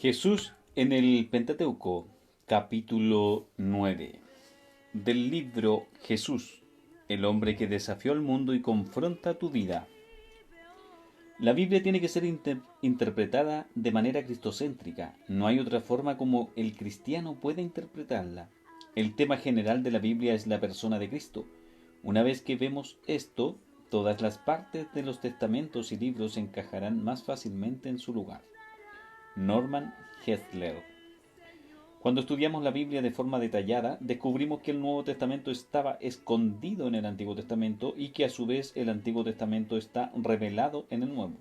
Jesús en el Pentateuco, capítulo 9, del libro Jesús, el hombre que desafió al mundo y confronta tu vida. La Biblia tiene que ser interpretada de manera cristocéntrica. No hay otra forma como el cristiano puede interpretarla. El tema general de la Biblia es la persona de Cristo. Una vez que vemos esto, todas las partes de los testamentos y libros encajarán más fácilmente en su lugar. Norman Geisler. Cuando estudiamos la Biblia de forma detallada, descubrimos que el Nuevo Testamento estaba escondido en el Antiguo Testamento y que a su vez el Antiguo Testamento está revelado en el Nuevo.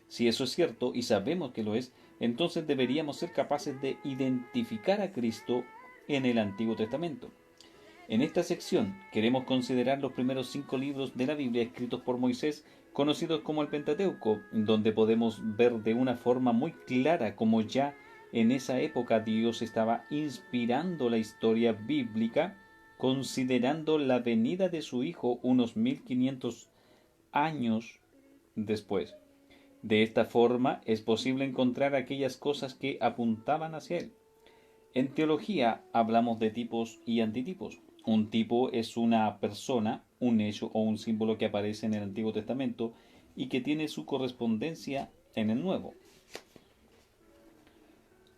Si eso es cierto, y sabemos que lo es, entonces deberíamos ser capaces de identificar a Cristo en el Antiguo Testamento. En esta sección queremos considerar los primeros 5 libros de la Biblia escritos por Moisés, conocidos como el Pentateuco, donde podemos ver de una forma muy clara cómo ya en esa época Dios estaba inspirando la historia bíblica, considerando la venida de su Hijo unos 1500 años después. De esta forma es posible encontrar aquellas cosas que apuntaban hacia Él. En teología hablamos de tipos y antitipos. Un tipo es una persona, un hecho o un símbolo que aparece en el Antiguo Testamento y que tiene su correspondencia en el Nuevo.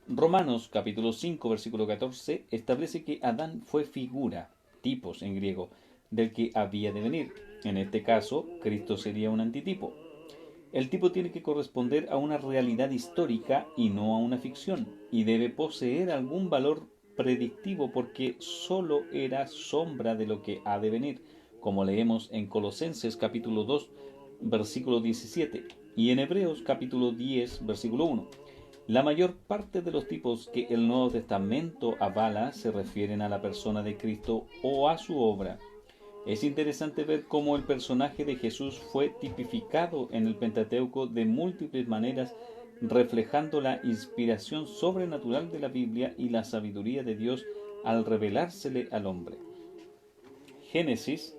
Romanos capítulo 5 versículo 14 establece que Adán fue figura, tipos en griego, del que había de venir. En este caso, Cristo sería un antitipo. El tipo tiene que corresponder a una realidad histórica y no a una ficción, y debe poseer algún valor predictivo porque sólo era sombra de lo que ha de venir, como leemos en Colosenses capítulo 2 versículo 17 y en Hebreos capítulo 10 versículo 1. La mayor parte de los tipos que el Nuevo Testamento avala se refieren a la persona de Cristo o a su obra. Es interesante ver cómo el personaje de Jesús fue tipificado en el Pentateuco de múltiples maneras, reflejando la inspiración sobrenatural de la Biblia y la sabiduría de Dios al revelársele al hombre. Génesis,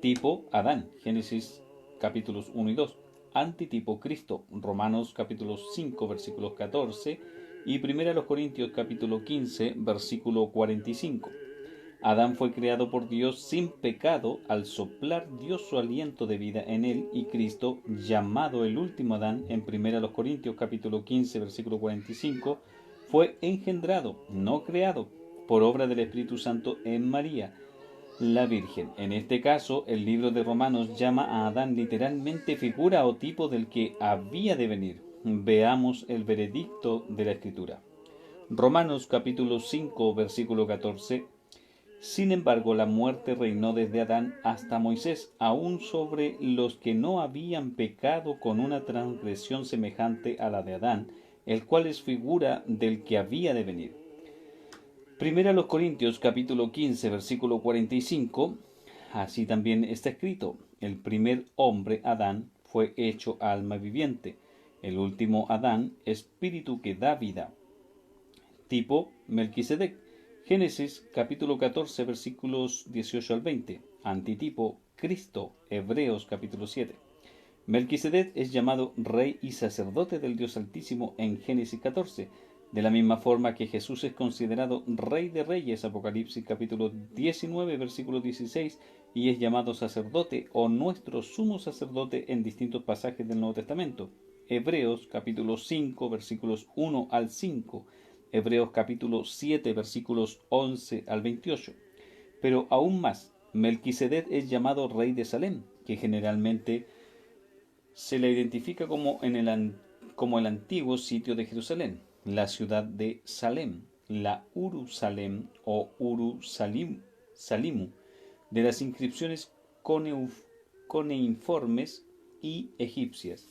tipo Adán, Génesis capítulos 1 y 2. Antitipo Cristo, Romanos capítulos 5 versículos 14 y 1 Corintios capítulo 15 versículo 45. Adán fue creado por Dios sin pecado al soplar Dios su aliento de vida en él, y Cristo, llamado el último Adán en 1 Corintios capítulo 15 versículo 45, fue engendrado, no creado, por obra del Espíritu Santo en María, la Virgen. En este caso, el libro de Romanos llama a Adán literalmente figura o tipo del que había de venir. Veamos el veredicto de la Escritura. Romanos capítulo 5 versículo 14. Sin embargo, la muerte reinó desde Adán hasta Moisés, aun sobre los que no habían pecado con una transgresión semejante a la de Adán, el cual es figura del que había de venir. Primera a los Corintios capítulo 15 versículo 45, así también está escrito: el primer hombre, Adán, fue hecho alma viviente, el último Adán, espíritu que da vida. Tipo Melquisedec. Génesis capítulo 14 versículos 18 al 20. Antitipo Cristo. Hebreos capítulo 7. Melquisedec es llamado rey y sacerdote del Dios Altísimo en Génesis 14, de la misma forma que Jesús es considerado rey de reyes, Apocalipsis capítulo 19 versículo 16, y es llamado sacerdote o nuestro sumo sacerdote en distintos pasajes del Nuevo Testamento. Hebreos capítulo 5 versículos 1 al 5, Hebreos capítulo 7 versículos 11 al 28. Pero aún más, Melquisedec es llamado rey de Salem, que generalmente se le identifica como el antiguo sitio de Jerusalén, la ciudad de Salem, la Urusalem o Salimu, de las inscripciones coneiformes y egipcias.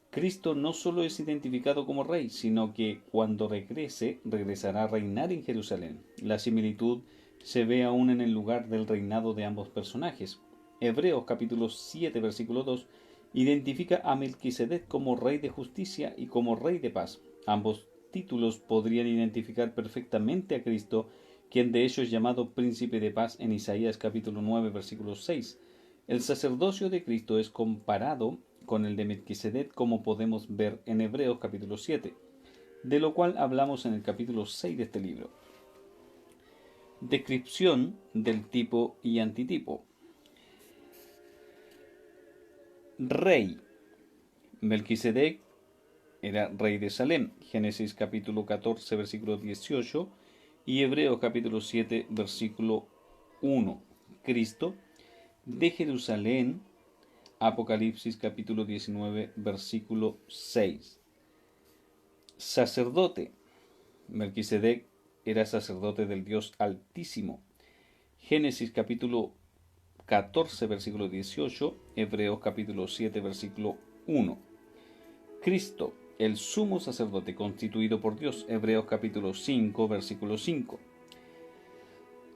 Cristo no solo es identificado como rey, sino que cuando regrese, regresará a reinar en Jerusalén. La similitud se ve aún en el lugar del reinado de ambos personajes. Hebreos capítulo 7 versículo 2 identifica a Melquisedec como rey de justicia y como rey de paz. Ambos títulos podrían identificar perfectamente a Cristo, quien de hecho es llamado príncipe de paz en Isaías capítulo 9 versículo 6. El sacerdocio de Cristo es comparado con el de Melquisedec, como podemos ver en Hebreos capítulo 7. de lo cual hablamos en el capítulo 6 de este libro. Descripción del tipo y antitipo. Rey. Melquisedec era rey de Salem, Génesis capítulo 14, versículo 18, y Hebreos capítulo 7, versículo 1. Cristo, de Jerusalén, Apocalipsis capítulo 19, versículo 6. Sacerdote. Melquisedec era sacerdote del Dios Altísimo. Génesis capítulo 14, versículo 18, Hebreos capítulo 7, versículo 1. Cristo, el sumo sacerdote constituido por Dios, Hebreos capítulo 5, versículo 5.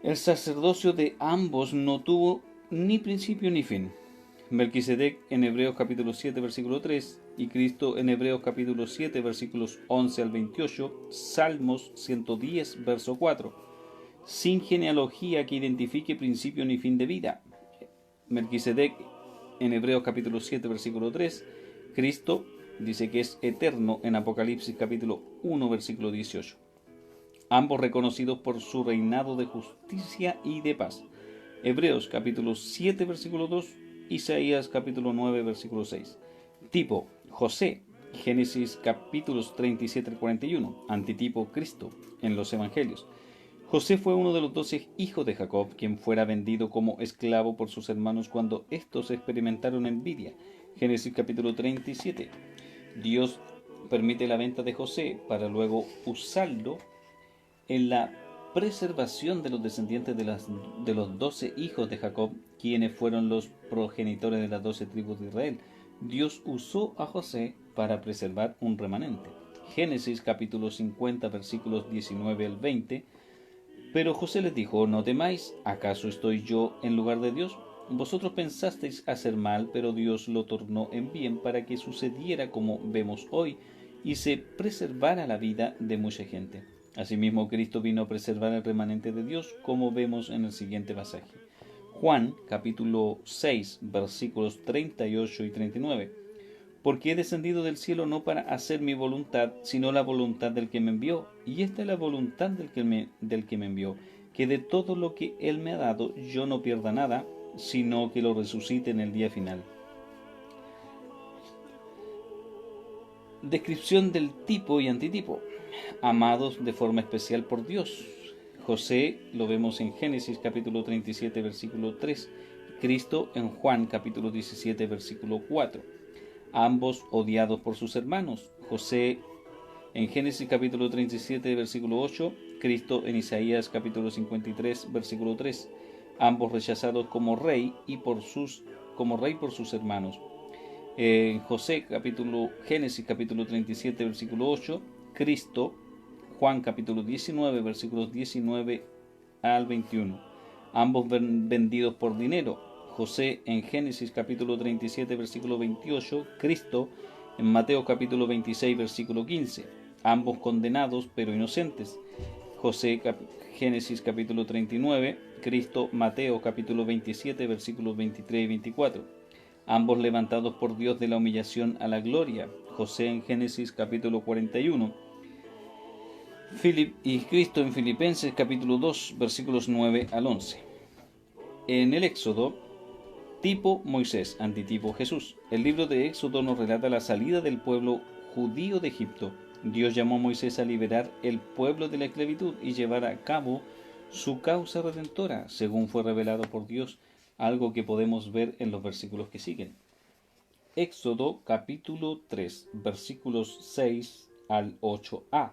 El sacerdocio de ambos no tuvo ni principio ni fin. Melquisedec en Hebreos capítulo 7, versículo 3, y Cristo en Hebreos capítulo 7, versículos 11 al 28, Salmos 110, verso 4. Sin genealogía que identifique principio ni fin de vida. Melquisedec en Hebreos capítulo 7, versículo 3, Cristo dice que es eterno en Apocalipsis capítulo 1, versículo 18. Ambos reconocidos por su reinado de justicia y de paz. Hebreos capítulo 7, versículo 2, Isaías capítulo 9, versículo 6. Tipo, José, Génesis capítulos 37 al 41. Antitipo, Cristo, en los Evangelios. José fue uno de los 12 hijos de Jacob, quien fuera vendido como esclavo por sus hermanos cuando éstos experimentaron envidia. Génesis capítulo 37. Dios permite la venta de José para luego usarlo en la preservación de los descendientes de los 12 hijos de Jacob, quienes fueron los progenitores de las 12 tribus de Israel. Dios usó a José para preservar un remanente. Génesis capítulo 50, versículos 19 al 20. Pero José les dijo: no temáis, ¿acaso estoy yo en lugar de Dios? Vosotros pensasteis hacer mal, pero Dios lo tornó en bien para que sucediera como vemos hoy y se preservara la vida de mucha gente. Asimismo, Cristo vino a preservar el remanente de Dios, como vemos en el siguiente pasaje. Juan, capítulo 6, versículos 38 y 39. Porque he descendido del cielo no para hacer mi voluntad, sino la voluntad del que me envió. Y esta es la voluntad del que me envió, que de todo lo que Él me ha dado yo no pierda nada, sino que lo resucite en el día final. Descripción del tipo y antitipo. Amados de forma especial por Dios. José lo vemos en Génesis capítulo 37, versículo 3. Cristo en Juan capítulo 17, versículo 4. Ambos odiados por sus hermanos. José en Génesis capítulo 37, versículo 8. Cristo en Isaías capítulo 53, versículo 3. Ambos rechazados como rey por sus hermanos. Génesis capítulo 37, versículo 8. Cristo, Juan capítulo 19, versículos 19 al 21. Ambos vendidos por dinero. José en Génesis capítulo 37, versículo 28. Cristo en Mateo capítulo 26, versículo 15. Ambos condenados pero inocentes. José, Génesis capítulo 39. Cristo, Mateo capítulo 27, versículos 23 y 24. Ambos levantados por Dios de la humillación a la gloria. José en Génesis capítulo 41. Y Cristo en Filipenses capítulo 2, versículos 9 al 11. En el Éxodo, tipo Moisés, antitipo Jesús. El libro de Éxodo nos relata la salida del pueblo judío de Egipto. Dios llamó a Moisés a liberar el pueblo de la esclavitud y llevar a cabo su causa redentora, según fue revelado por Dios, algo que podemos ver en los versículos que siguen. Éxodo capítulo 3, versículos 6 al 8a.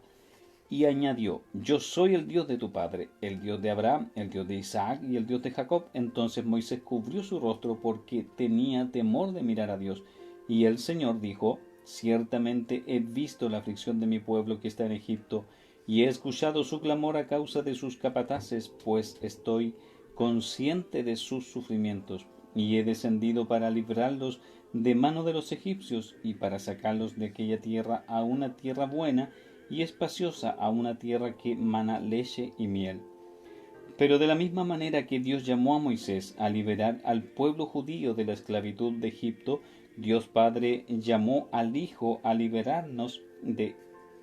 Y añadió: yo soy el Dios de tu padre, el Dios de Abraham, el Dios de Isaac y el Dios de Jacob. Entonces Moisés cubrió su rostro porque tenía temor de mirar a Dios. Y el Señor dijo: ciertamente he visto la aflicción de mi pueblo que está en Egipto, y he escuchado su clamor a causa de sus capataces, pues estoy consciente de sus sufrimientos, y he descendido para librarlos de mano de los egipcios, y para sacarlos de aquella tierra a una tierra buena y espaciosa, a una tierra que mana leche y miel. Pero de la misma manera que Dios llamó a Moisés a liberar al pueblo judío de la esclavitud de Egipto, Dios Padre llamó al Hijo a liberarnos de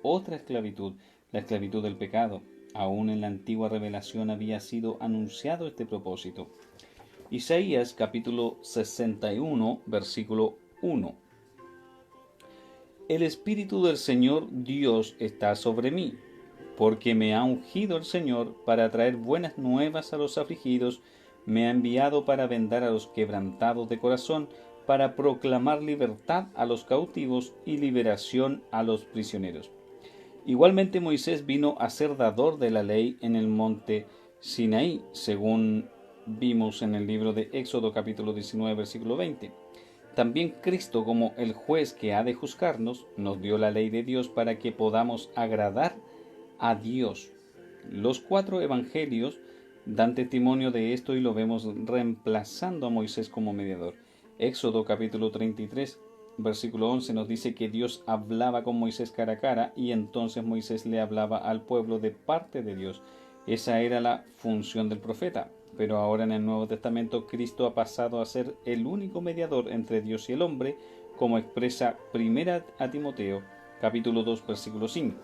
otra esclavitud, la esclavitud del pecado. Aún en la antigua revelación había sido anunciado este propósito. Isaías capítulo 61, versículo 1. El Espíritu del Señor Dios está sobre mí, porque me ha ungido el Señor para traer buenas nuevas a los afligidos, me ha enviado para vendar a los quebrantados de corazón, para proclamar libertad a los cautivos y liberación a los prisioneros. Igualmente Moisés vino a ser dador de la ley en el monte Sinaí, según vimos en el libro de Éxodo capítulo 19, versículo 20. También Cristo, como el juez que ha de juzgarnos, nos dio la ley de Dios para que podamos agradar a Dios. Los 4 evangelios dan testimonio de esto y lo vemos reemplazando a Moisés como mediador. Éxodo capítulo 33, versículo 11 nos dice que Dios hablaba con Moisés cara a cara y entonces Moisés le hablaba al pueblo de parte de Dios. Esa era la función del profeta. Pero ahora en el Nuevo Testamento Cristo ha pasado a ser el único mediador entre Dios y el hombre, como expresa 1 a Timoteo capítulo 2, versículo 5.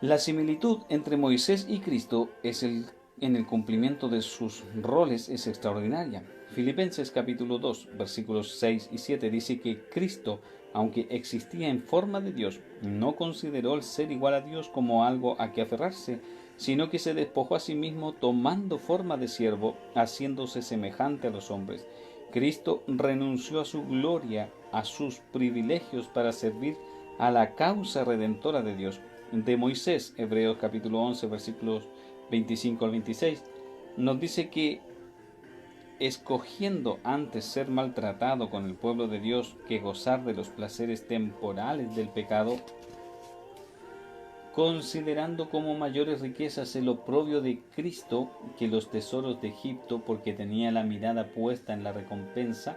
La similitud entre Moisés y Cristo en el cumplimiento de sus roles es extraordinaria. Filipenses capítulo 2, versículos 6 y 7 dice que Cristo, aunque existía en forma de Dios, no consideró el ser igual a Dios como algo a que aferrarse, sino que se despojó a sí mismo tomando forma de siervo, haciéndose semejante a los hombres. Cristo renunció a su gloria, a sus privilegios para servir a la causa redentora de Dios. De Moisés, Hebreos capítulo 11, versículos 25 al 26, nos dice que escogiendo antes ser maltratado con el pueblo de Dios que gozar de los placeres temporales del pecado, considerando como mayores riquezas el oprobio de Cristo que los tesoros de Egipto, porque tenía la mirada puesta en la recompensa,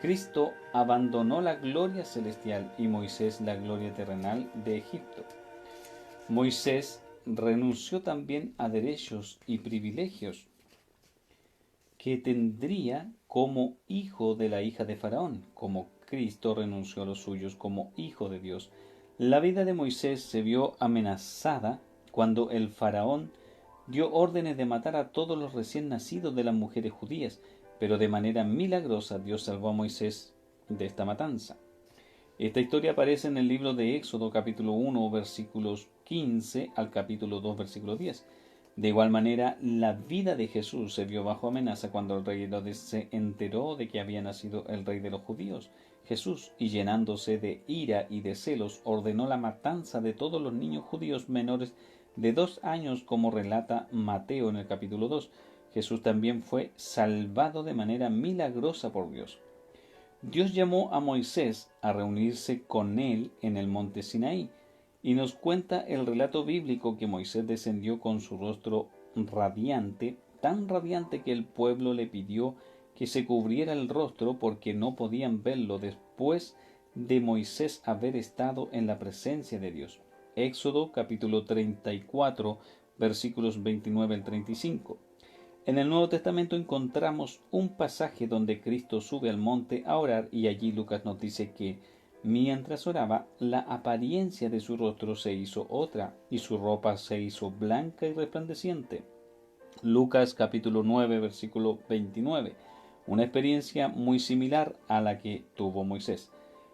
Cristo abandonó la gloria celestial y Moisés la gloria terrenal de Egipto. Moisés renunció también a derechos y privilegios que tendría como hijo de la hija de Faraón, como Cristo renunció a los suyos como hijo de Dios. La vida de Moisés se vio amenazada cuando el Faraón dio órdenes de matar a todos los recién nacidos de las mujeres judías, pero de manera milagrosa Dios salvó a Moisés de esta matanza. Esta historia aparece en el libro de Éxodo capítulo 1 versículos 15 al capítulo 2 versículo 10. De igual manera, la vida de Jesús se vio bajo amenaza cuando el rey Herodes se enteró de que había nacido el rey de los judíos, Jesús, y llenándose de ira y de celos, ordenó la matanza de todos los niños judíos menores de 2 años, como relata Mateo en el capítulo 2. Jesús también fue salvado de manera milagrosa por Dios. Dios llamó a Moisés a reunirse con él en el monte Sinaí, y nos cuenta el relato bíblico que Moisés descendió con su rostro radiante, tan radiante que el pueblo le pidió que se cubriera el rostro porque no podían verlo después de Moisés haber estado en la presencia de Dios. Éxodo capítulo 34 versículos 29 al 35. En el Nuevo Testamento encontramos un pasaje donde Cristo sube al monte a orar y allí Lucas nos dice que mientras oraba, la apariencia de su rostro se hizo otra y su ropa se hizo blanca y resplandeciente. Lucas capítulo 9 versículo 29. Una experiencia muy similar a la que tuvo Moisés.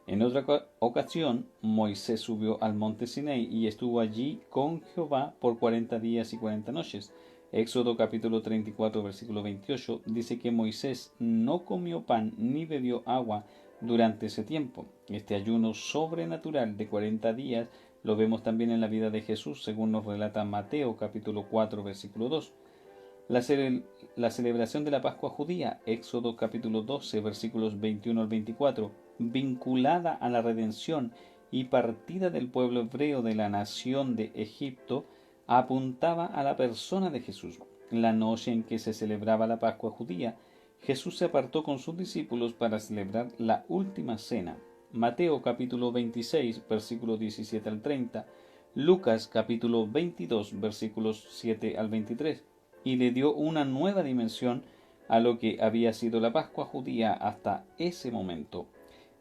En otra ocasión, Moisés subió al monte Sinaí y estuvo allí con Jehová por 40 días y 40 noches. Éxodo capítulo 34 versículo 28 dice que Moisés no comió pan ni bebió agua durante ese tiempo. Este ayuno sobrenatural de 40 días lo vemos también en la vida de Jesús, según nos relata Mateo capítulo 4 versículo 2. La celebración de la Pascua judía, Éxodo capítulo 12 versículos 21 al 24, vinculada a la redención y partida del pueblo hebreo de la nación de Egipto, apuntaba a la persona de Jesús. La noche en que se celebraba la Pascua judía, Jesús se apartó con sus discípulos para celebrar la última cena. Mateo capítulo 26 versículos 17 al 30, Lucas capítulo 22 versículos 7 al 23, y le dio una nueva dimensión a lo que había sido la Pascua judía hasta ese momento.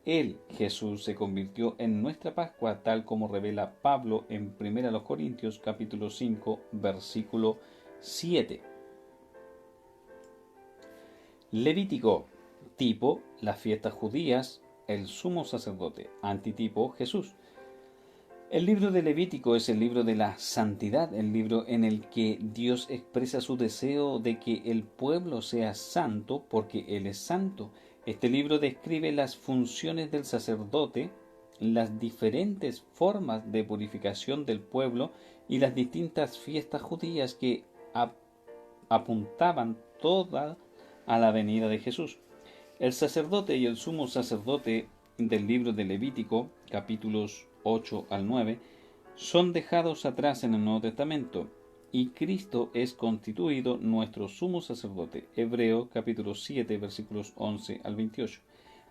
Él, Jesús, se convirtió en nuestra Pascua, tal como revela Pablo en 1 Corintios capítulo 5, versículo 7. Levítico, tipo, las fiestas judías, el sumo sacerdote, antitipo, Jesús. El libro de Levítico es el libro de la santidad, el libro en el que Dios expresa su deseo de que el pueblo sea santo porque Él es santo. Este libro describe las funciones del sacerdote, las diferentes formas de purificación del pueblo y las distintas fiestas judías que apuntaban todas a la venida de Jesús. El sacerdote y el sumo sacerdote del libro de Levítico, capítulos 8 al 9, son dejados atrás en el Nuevo Testamento, y Cristo es constituido nuestro sumo sacerdote. Hebreos capítulo 7, versículos 11 al 28.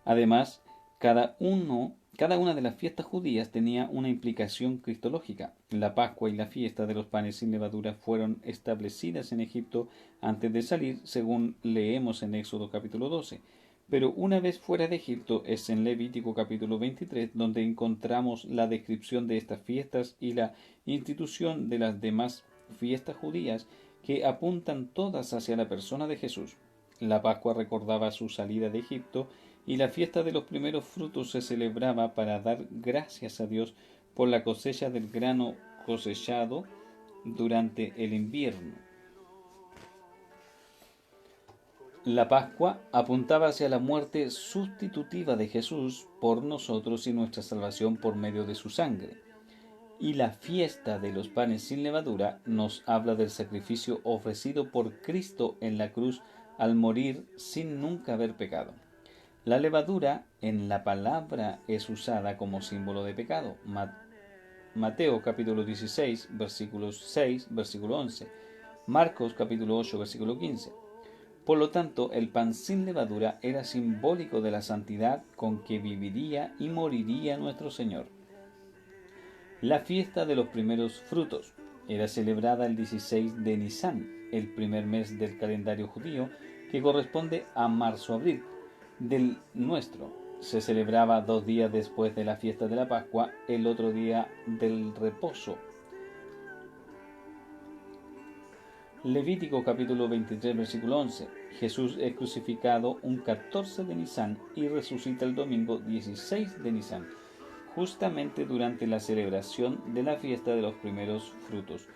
Además, cada una de las fiestas judías tenía una implicación cristológica. La Pascua y la fiesta de los panes sin levadura fueron establecidas en Egipto antes de salir, según leemos en Éxodo capítulo 12. Pero una vez fuera de Egipto es en Levítico capítulo 23 donde encontramos la descripción de estas fiestas y la institución de las demás fiestas judías que apuntan todas hacia la persona de Jesús. La Pascua recordaba su salida de Egipto y la fiesta de los primeros frutos se celebraba para dar gracias a Dios por la cosecha del grano cosechado durante el invierno. La Pascua apuntaba hacia la muerte sustitutiva de Jesús por nosotros y nuestra salvación por medio de su sangre. Y la fiesta de los panes sin levadura nos habla del sacrificio ofrecido por Cristo en la cruz al morir sin nunca haber pecado. La levadura en la palabra es usada como símbolo de pecado. Mateo capítulo 16, versículos 6, versículo 11. Marcos capítulo 8, versículo 15. Por lo tanto, el pan sin levadura era simbólico de la santidad con que viviría y moriría nuestro Señor. La fiesta de los primeros frutos era celebrada el 16 de Nisán, el primer mes del calendario judío, que corresponde a marzo-abril del nuestro. Se celebraba 2 días después de la fiesta de la Pascua, el otro día del reposo. Levítico capítulo 23, versículo 11. Jesús es crucificado un 14 de Nisán y resucita el domingo 16 de Nisán, justamente durante la celebración de la fiesta de los primeros frutos.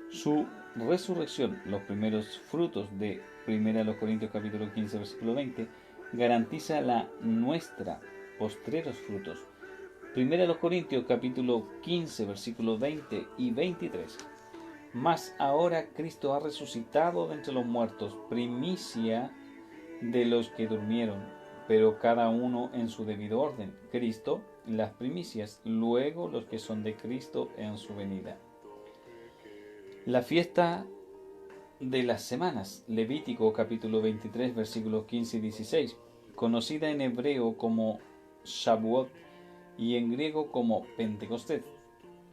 Su resurrección, los primeros frutos de 1 Corintios capítulo 15, versículo 20, garantiza la nuestra postreros frutos. 1 Corintios capítulo 15, versículo 20 y 23. Mas ahora Cristo ha resucitado de entre los muertos, primicia de los que durmieron, pero cada uno en su debido orden. Cristo, las primicias, luego los que son de Cristo en su venida. La fiesta de las semanas, Levítico capítulo 23, versículos 15 y 16, conocida en hebreo como Shavuot y en griego como Pentecostés.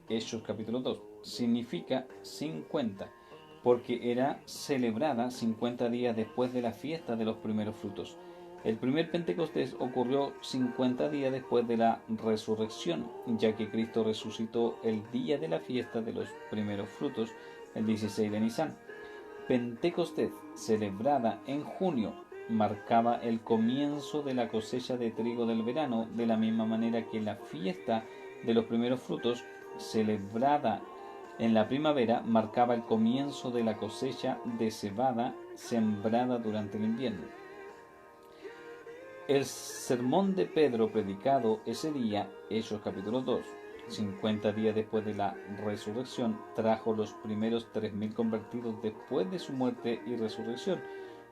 Hechos capítulo 2, significa 50, porque era celebrada 50 días después de la fiesta de los primeros frutos. El primer Pentecostés ocurrió 50 días después de la resurrección, ya que Cristo resucitó el día de la fiesta de los primeros frutos, el 16 de Nisán. Pentecostés, celebrada en junio, marcaba el comienzo de la cosecha de trigo del verano, de la misma manera que la fiesta de los primeros frutos, celebrada en la primavera, marcaba el comienzo de la cosecha de cebada sembrada durante el invierno. El sermón de Pedro predicado ese día, Hechos capítulo 2, 50 días después de la resurrección, trajo los primeros 3.000 convertidos después de su muerte y resurrección,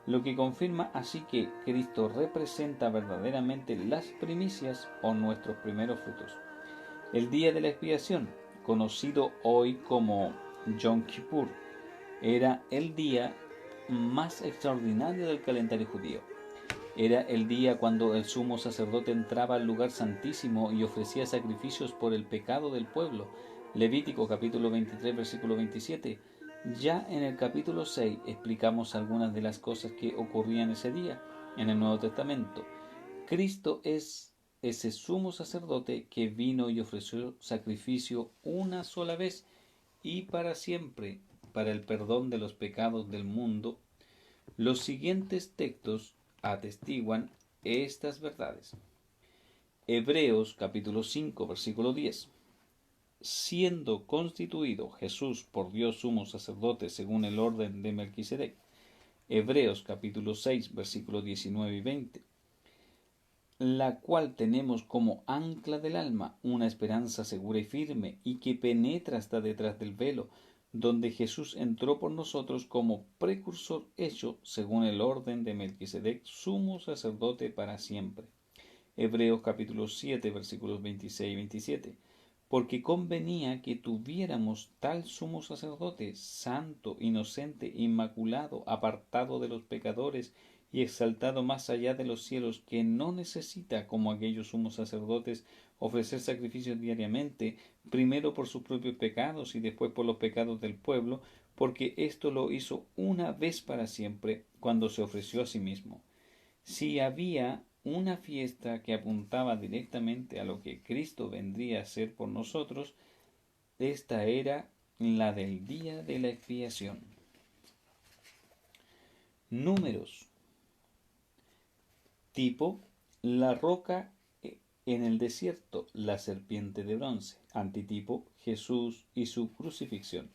lo que confirma así que Cristo representa verdaderamente las primicias o nuestros primeros frutos. El día de la expiación, conocido hoy como Yom Kippur, era el día más extraordinario del calendario judío. Era el día cuando el sumo sacerdote entraba al lugar santísimo y ofrecía sacrificios por el pecado del pueblo. Levítico capítulo 23, versículo 27. Ya en el capítulo 6 explicamos algunas de las cosas que ocurrían ese día en el Nuevo Testamento. Cristo es ese sumo sacerdote que vino y ofreció sacrificio una sola vez y para siempre para el perdón de los pecados del mundo. Los siguientes textos atestiguan estas verdades. Hebreos capítulo 5 versículo 10. Siendo constituido Jesús por Dios sumo sacerdote según el orden de Melquisedec. Hebreos capítulo 6 versículos 19 y 20. La cual tenemos como ancla del alma una esperanza segura y firme y que penetra hasta detrás del velo, donde Jesús entró por nosotros como precursor hecho según el orden de Melquisedec, sumo sacerdote para siempre. Hebreos capítulo 7 versículos 26 y 27. Porque convenía que tuviéramos tal sumo sacerdote, santo, inocente, inmaculado, apartado de los pecadores y exaltado más allá de los cielos, que no necesita, como aquellos sumos sacerdotes, ofrecer sacrificios diariamente, primero por sus propios pecados y después por los pecados del pueblo, porque esto lo hizo una vez para siempre, cuando se ofreció a sí mismo. Si había una fiesta que apuntaba directamente a lo que Cristo vendría a hacer por nosotros, esta era la del día de la expiación. Números. Tipo, la roca en el desierto, la serpiente de bronce. Antitipo, Jesús y su crucifixión.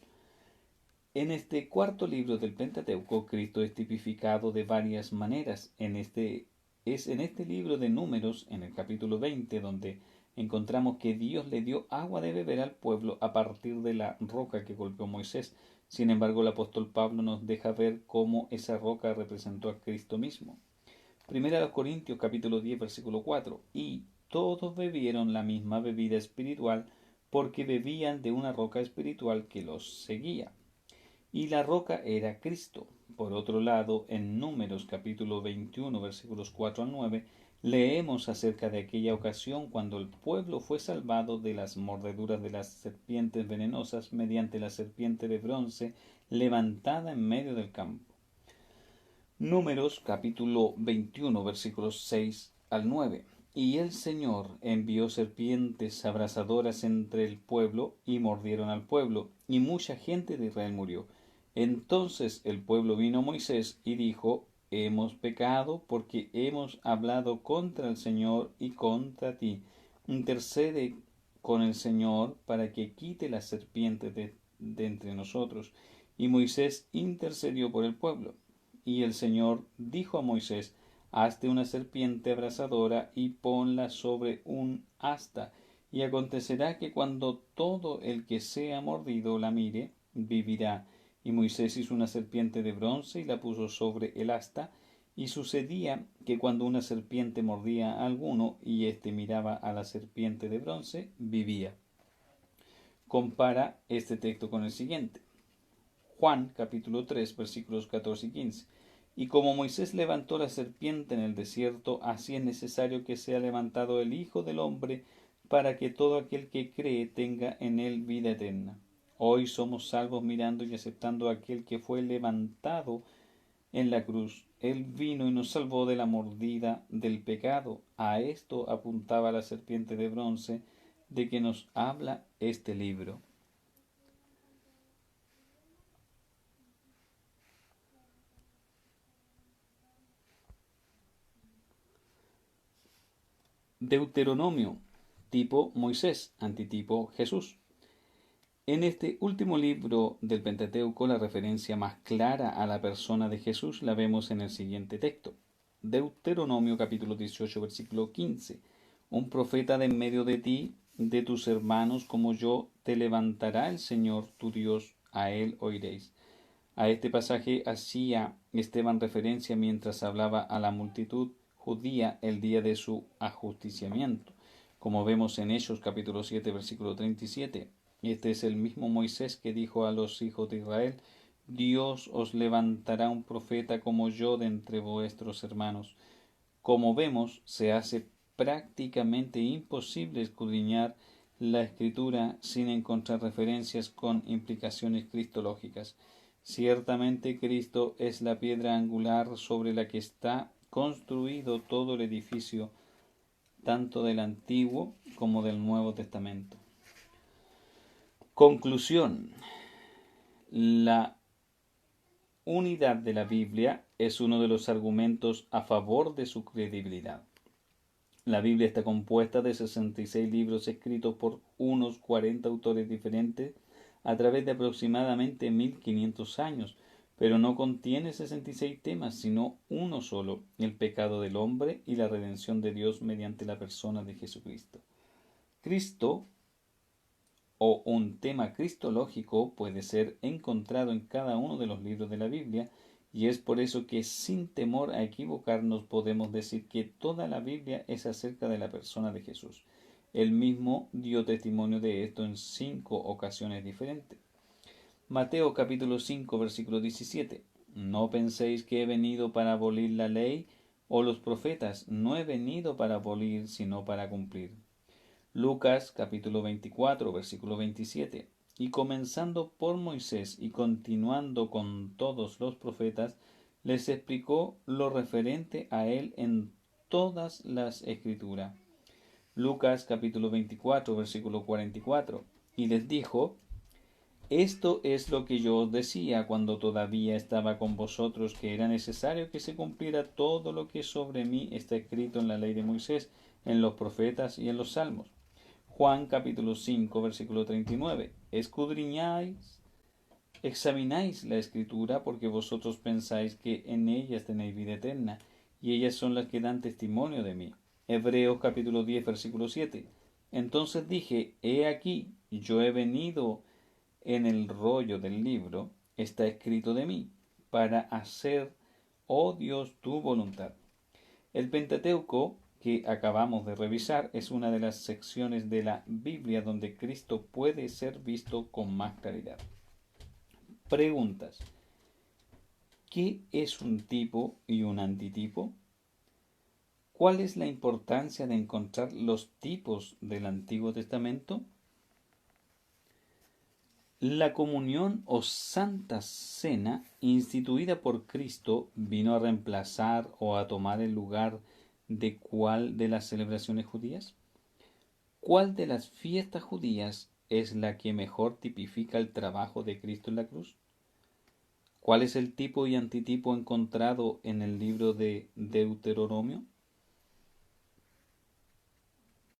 En este cuarto libro del Pentateuco, Cristo es tipificado de varias maneras. En este libro de Números, en el capítulo 20, donde encontramos que Dios le dio agua de beber al pueblo a partir de la roca que golpeó Moisés. Sin embargo, el apóstol Pablo nos deja ver cómo esa roca representó a Cristo mismo. Primera de los Corintios, capítulo 10, versículo 4. Y todos bebieron la misma bebida espiritual, porque bebían de una roca espiritual que los seguía. Y la roca era Cristo. Por otro lado, en Números capítulo 21, versículos 4 al 9, leemos acerca de aquella ocasión cuando el pueblo fue salvado de las mordeduras de las serpientes venenosas mediante la serpiente de bronce levantada en medio del campo. Números capítulo 21, versículos 6 al 9. Y el Señor envió serpientes abrasadoras entre el pueblo y mordieron al pueblo, y mucha gente de Israel murió. Entonces el pueblo vino a Moisés y dijo: Hemos pecado porque hemos hablado contra el Señor y contra ti. Intercede con el Señor para que quite las serpientes de entre nosotros. Y Moisés intercedió por el pueblo. Y el Señor dijo a Moisés: Hazte una serpiente abrasadora y ponla sobre un asta, y acontecerá que cuando todo el que sea mordido la mire, vivirá. Y Moisés hizo una serpiente de bronce y la puso sobre el asta, y sucedía que cuando una serpiente mordía a alguno y éste miraba a la serpiente de bronce, vivía. Compara este texto con el siguiente. Juan capítulo 3 versículos 14 y 15. Y como Moisés levantó la serpiente en el desierto, así es necesario que sea levantado el Hijo del Hombre, para que todo aquel que cree tenga en él vida eterna. Hoy somos salvos mirando y aceptando a aquel que fue levantado en la cruz. Él vino y nos salvó de la mordida del pecado. A esto apuntaba la serpiente de bronce de que nos habla este libro. Deuteronomio, tipo Moisés, antitipo Jesús. En este último libro del Pentateuco, la referencia más clara a la persona de Jesús la vemos en el siguiente texto. Deuteronomio capítulo 18, versículo 15. Un profeta de en medio de ti, de tus hermanos como yo, te levantará el Señor tu Dios, a él oiréis. A este pasaje hacía Esteban referencia mientras hablaba a la multitud judía el día de su ajusticiamiento, como vemos en Hechos capítulo 7 versículo 37. Este es el mismo Moisés que dijo a los hijos de Israel: Dios os levantará un profeta como yo de entre vuestros hermanos. Como vemos, se hace prácticamente imposible escudriñar la escritura sin encontrar referencias con implicaciones cristológicas. Ciertamente Cristo es la piedra angular sobre la que está construido todo el edificio. tanto del Antiguo como del Nuevo Testamento. Conclusión. La unidad de la Biblia es uno de los argumentos a favor de su credibilidad. La Biblia está compuesta de 66 libros escritos por unos 40 autores diferentes a través de aproximadamente 1500 años, pero no contiene 66 temas, sino uno solo, el pecado del hombre y la redención de Dios mediante la persona de Jesucristo. Cristo, o un tema cristológico, puede ser encontrado en cada uno de los libros de la Biblia, y es por eso que sin temor a equivocarnos podemos decir que toda la Biblia es acerca de la persona de Jesús. Él mismo dio testimonio de esto en 5 ocasiones diferentes. Mateo capítulo 5 versículo 17. No penséis que he venido para abolir la ley o los profetas. No he venido para abolir, sino para cumplir. Lucas capítulo 24 versículo 27. Y comenzando por Moisés y continuando con todos los profetas, les explicó lo referente a él en todas las escrituras. Lucas capítulo 24 versículo 44. Y les dijo: esto es lo que yo os decía cuando todavía estaba con vosotros, que era necesario que se cumpliera todo lo que sobre mí está escrito en la ley de Moisés, en los profetas y en los salmos. Juan capítulo 5 versículo 39. Escudriñáis, examináis la escritura, porque vosotros pensáis que en ellas tenéis vida eterna, y ellas son las que dan testimonio de mí. Hebreos capítulo 10 versículo 7. Entonces dije: he aquí, yo he venido. En el rollo del libro está escrito de mí, para hacer, oh Dios, tu voluntad. El Pentateuco, que acabamos de revisar, es una de las secciones de la Biblia donde Cristo puede ser visto con más claridad. Preguntas. ¿Qué es un tipo y un antitipo? ¿Cuál es la importancia de encontrar los tipos del Antiguo Testamento? La comunión o Santa Cena, instituida por Cristo, ¿vino a reemplazar o a tomar el lugar de cuál de las celebraciones judías? ¿Cuál de las fiestas judías es la que mejor tipifica el trabajo de Cristo en la cruz? ¿Cuál es el tipo y antitipo encontrado en el libro de Deuteronomio?